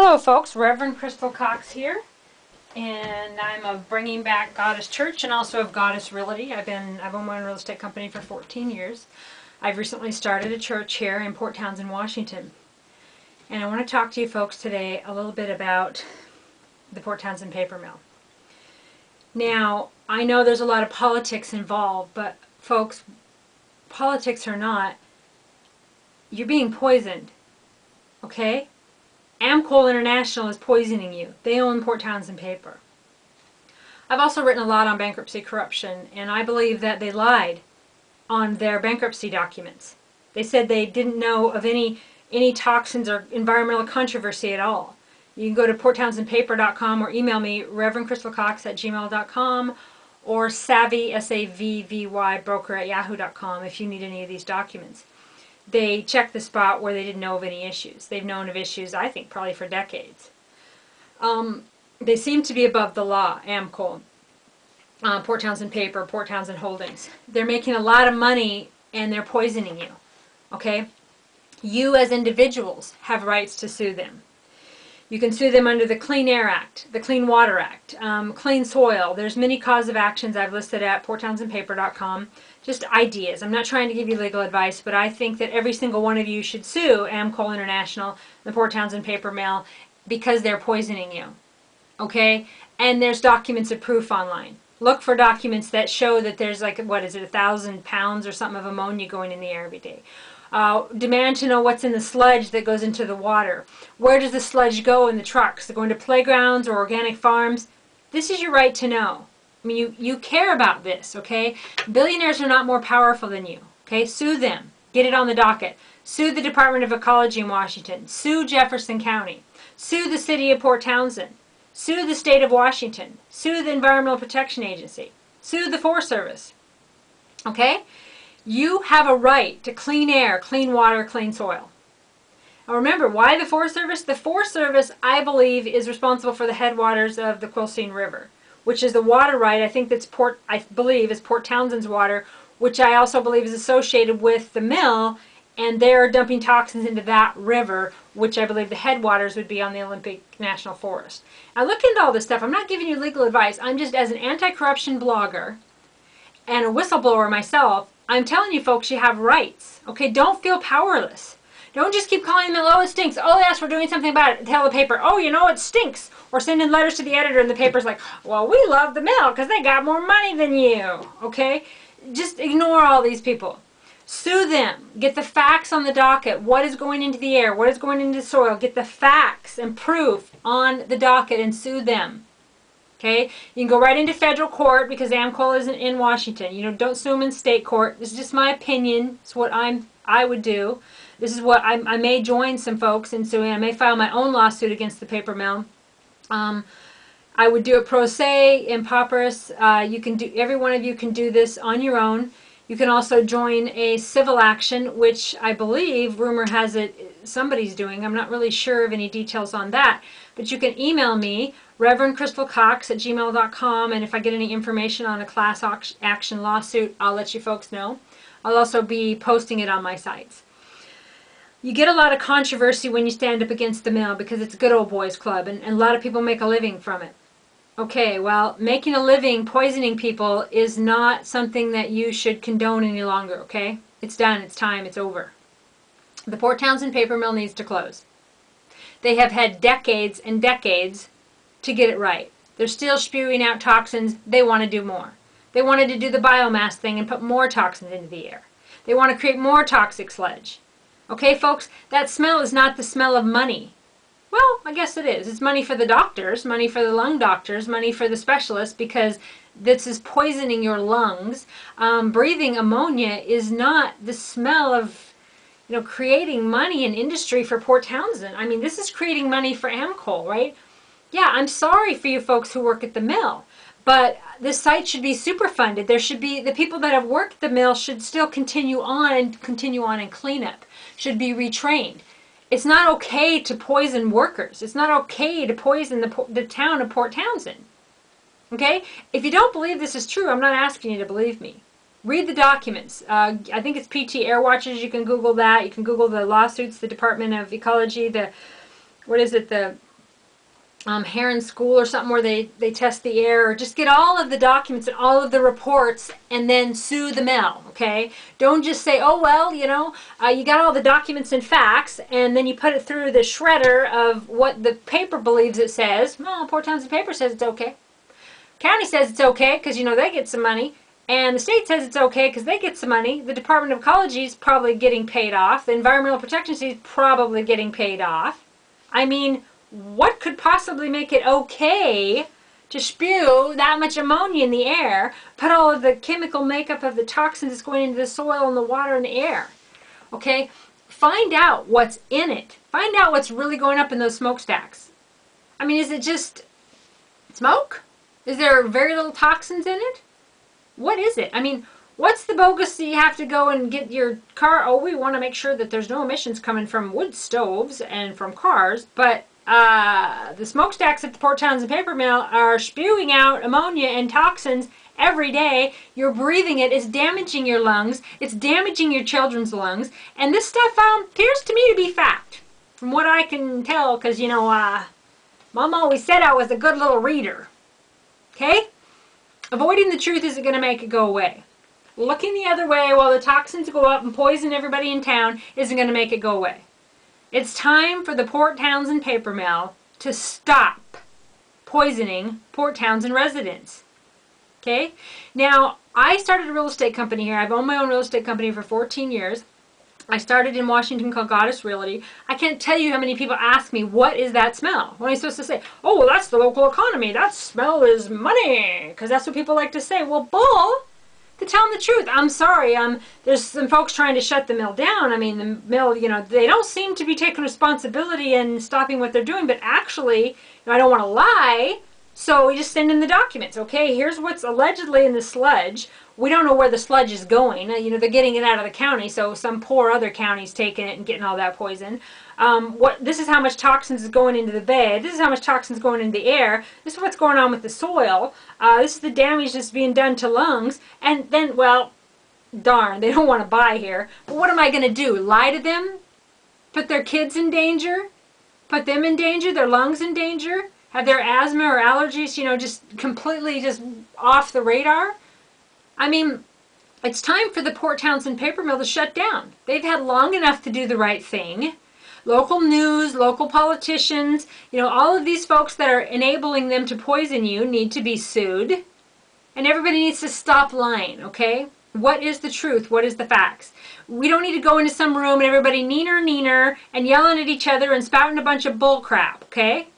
Hello folks, Reverend Crystal Cox here, and I'm of Bringing Back Goddess Church and also of Goddess Realty. I've owned my own real estate company for 14 years. I've recently started a church here in Port Townsend, Washington. And I want to talk to you folks today a little bit about the Port Townsend paper mill. Now, I know there's a lot of politics involved, but folks, politics or not, you're being poisoned, okay? Amcol International is poisoning you. They own Port Townsend paper. I've also written a lot on bankruptcy corruption, and I believe that they lied on their bankruptcy documents. They said they didn't know of any toxins or environmental controversy at all. You can go to porttownsendpaper.com or email me, reverendcrystalcox@gmail.com, or savvy, S-A-V-V-Y, broker@yahoo.com if you need any of these documents. They checked the spot where they didn't know of any issues. They've known of issues, I think, probably for decades. They seem to be above the law, Amcol, Port Townsend Paper, Port Townsend Holdings. They're making a lot of money and they're poisoning you, okay? You as individuals have rights to sue them. You can sue them under the Clean Air Act, the Clean Water Act, clean soil. There's many cause of actions I've listed at porttownsendpaper.com. Just ideas. I'm not trying to give you legal advice, but I think that every single one of you should sue Amcol International, the Port Townsend paper mill, because they're poisoning you. Okay? And there's documents of proof online. Look for documents that show that there's like, what is it, 1,000 pounds or something of ammonia going in the air every day. Demand to know what's in the sludge that goes into the water. Where does the sludge go in the trucks? They're going to playgrounds or organic farms. This is your right to know. I mean, you care about this, okay? Billionaires are not more powerful than you, okay? Sue them. Get it on the docket. Sue the Department of Ecology in Washington. Sue Jefferson County. Sue the city of Port Townsend. Sue the state of Washington. Sue the Environmental Protection Agency. Sue the Forest Service, okay? You have a right to clean air, clean water, clean soil. Now remember, why the Forest Service? The Forest Service, I believe, is responsible for the headwaters of the Quilcene River, which is the water right. I think that's I believe is Port Townsend's water, which I also believe is associated with the mill, and they're dumping toxins into that river, which I believe the headwaters would be on the Olympic National Forest. Now look into all this stuff. I'm not giving you legal advice. I'm just, as an anti-corruption blogger and a whistleblower myself, I'm telling you folks, you have rights. Okay, don't feel powerless. Don't just keep calling them, oh, it stinks. Oh, yes, we're doing something about it. Tell the paper, oh, you know, it stinks. Or sending letters to the editor and the paper's like, well, we love the mill because they got more money than you. Okay? Just ignore all these people. Sue them. Get the facts on the docket. What is going into the air? What is going into the soil? Get the facts and proof on the docket and sue them. Okay? You can go right into federal court because Amcol isn't in Washington. You know, don't sue them in state court. This is just my opinion. It's what I would do. This is what I may join some folks in suing. I may file my own lawsuit against the paper mill. I would do it pro se, in papyrus. Every one of you can do this on your own. You can also join a civil action, which I believe, rumor has it, somebody's doing. I'm not really sure of any details on that. But you can email me, reverendcrystalcox@gmail.com, and if I get any information on a class action lawsuit, I'll let you folks know. I'll also be posting it on my sites. You get a lot of controversy when you stand up against the mill because it's a good old boys club, and a lot of people make a living from it. Okay, well, making a living poisoning people is not something that you should condone any longer, okay? It's done, it's time, it's over. The Port Townsend paper mill needs to close. They have had decades and decades to get it right. They're still spewing out toxins. They want to do more. They wanted to do the biomass thing and put more toxins into the air. They want to create more toxic sludge. Okay, folks, that smell is not the smell of money. Well, I guess it is. It's money for the doctors, money for the lung doctors, money for the specialists, because this is poisoning your lungs. Breathing ammonia is not the smell of, you know, creating money in industry for Port Townsend. I mean, this is creating money for Amcol, right? Yeah, I'm sorry for you folks who work at the mill, but this site should be super funded. There should be, the people that have worked at the mill should still continue on in cleanup, should be retrained. It's not okay to poison workers. It's not okay to poison the town of Port Townsend. Okay? If you don't believe this is true, I'm not asking you to believe me. Read the documents. I think it's PT Air Watches. You can Google that. You can Google the lawsuits, the Department of Ecology, the Heron School or something where they test the air, or just get all of the documents and all of the reports and then sue the mill, okay? Don't just say, oh, well, you know, you got all the documents and facts, and then you put it through the shredder of what the paper believes it says. Well, Port Townsend paper says it's okay. County says it's okay because, you know, they get some money. And the state says it's okay because they get some money. The Department of Ecology is probably getting paid off. The Environmental Protection Agency is probably getting paid off. I mean, what could possibly make it okay to spew that much ammonia in the air, put all of the chemical makeup of the toxins that's going into the soil and the water and the air? Okay? Find out what's in it. Find out what's really going up in those smokestacks. I mean, is it just smoke? Is there very little toxins in it? What is it? I mean, what's the bogus that you have to go and get your car? Oh, we want to make sure that there's no emissions coming from wood stoves and from cars, but the smokestacks at the Port Townsend paper mill are spewing out ammonia and toxins every day. You're breathing it. It's damaging your lungs. It's damaging your children's lungs. And this stuff appears to me to be fact, from what I can tell, because, you know, Mom always said I was a good little reader. Okay? Avoiding the truth isn't going to make it go away. Looking the other way while the toxins go up and poison everybody in town isn't going to make it go away. It's time for the Port Townsend paper mill to stop poisoning Port Townsend residents. Okay? Now, I started a real estate company here. I've owned my own real estate company for 14 years. I started in Washington called Goddess Realty. I can't tell you how many people ask me, what is that smell? What am I supposed to say? Oh, well, that's the local economy. That smell is money. Because that's what people like to say. Well, bull. To tell them the truth, I'm sorry. There's some folks trying to shut the mill down. I mean, the mill, you know, they don't seem to be taking responsibility and stopping what they're doing. But actually, you know, I don't want to lie. So we just send in the documents. Okay, here's what's allegedly in the sludge. We don't know where the sludge is going. You know, they're getting it out of the county, so some poor other county's taking it and getting all that poison. This is how much toxins is going into the bay. This is how much toxins is going into the air. This is what's going on with the soil. This is the damage that's being done to lungs. And then, well, darn, they don't want to buy here. But what am I going to do? Lie to them? Put their kids in danger? Put them in danger? Their lungs in danger? Have their asthma or allergies, you know, just completely just off the radar? I mean, it's time for the Port Townsend paper mill to shut down. They've had long enough to do the right thing. Local news, local politicians, you know, all of these folks that are enabling them to poison you need to be sued. And everybody needs to stop lying, okay? What is the truth? What is the facts? We don't need to go into some room and everybody neener and yelling at each other and spouting a bunch of bull crap, okay?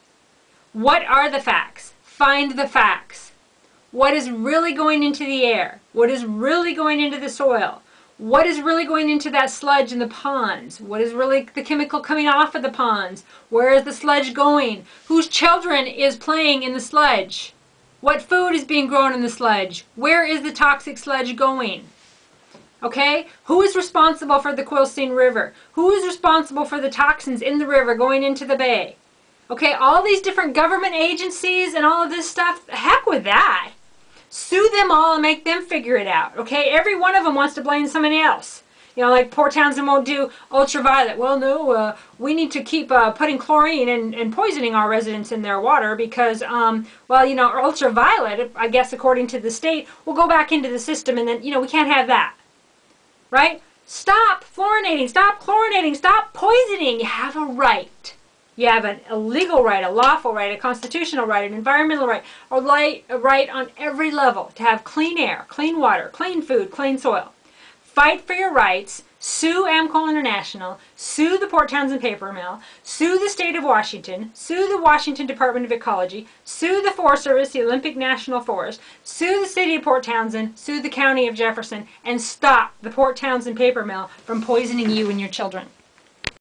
What are the facts? Find the facts. What is really going into the air? What is really going into the soil? What is really going into that sludge in the ponds? What is really the chemical coming off of the ponds? Where is the sludge going? Whose children is playing in the sludge? What food is being grown in the sludge? Where is the toxic sludge going? Okay? Who is responsible for the Quilcene River? Who is responsible for the toxins in the river going into the bay? Okay, all these different government agencies and all of this stuff, heck with that. Sue them all and make them figure it out. Okay, every one of them wants to blame somebody else. You know, like Port Townsend won't do ultraviolet. Well, no, we need to keep putting chlorine and poisoning our residents in their water because, well, you know, ultraviolet, I guess according to the state, will go back into the system and then, you know, we can't have that. Right? Stop fluorinating, stop chlorinating, stop poisoning. You have a right. You have a legal right, a lawful right, a constitutional right, an environmental right, a right on every level to have clean air, clean water, clean food, clean soil. Fight for your rights. Sue Amcol International. Sue the Port Townsend paper mill. Sue the state of Washington. Sue the Washington Department of Ecology. Sue the Forest Service, the Olympic National Forest. Sue the city of Port Townsend. Sue the county of Jefferson. And stop the Port Townsend paper mill from poisoning you and your children.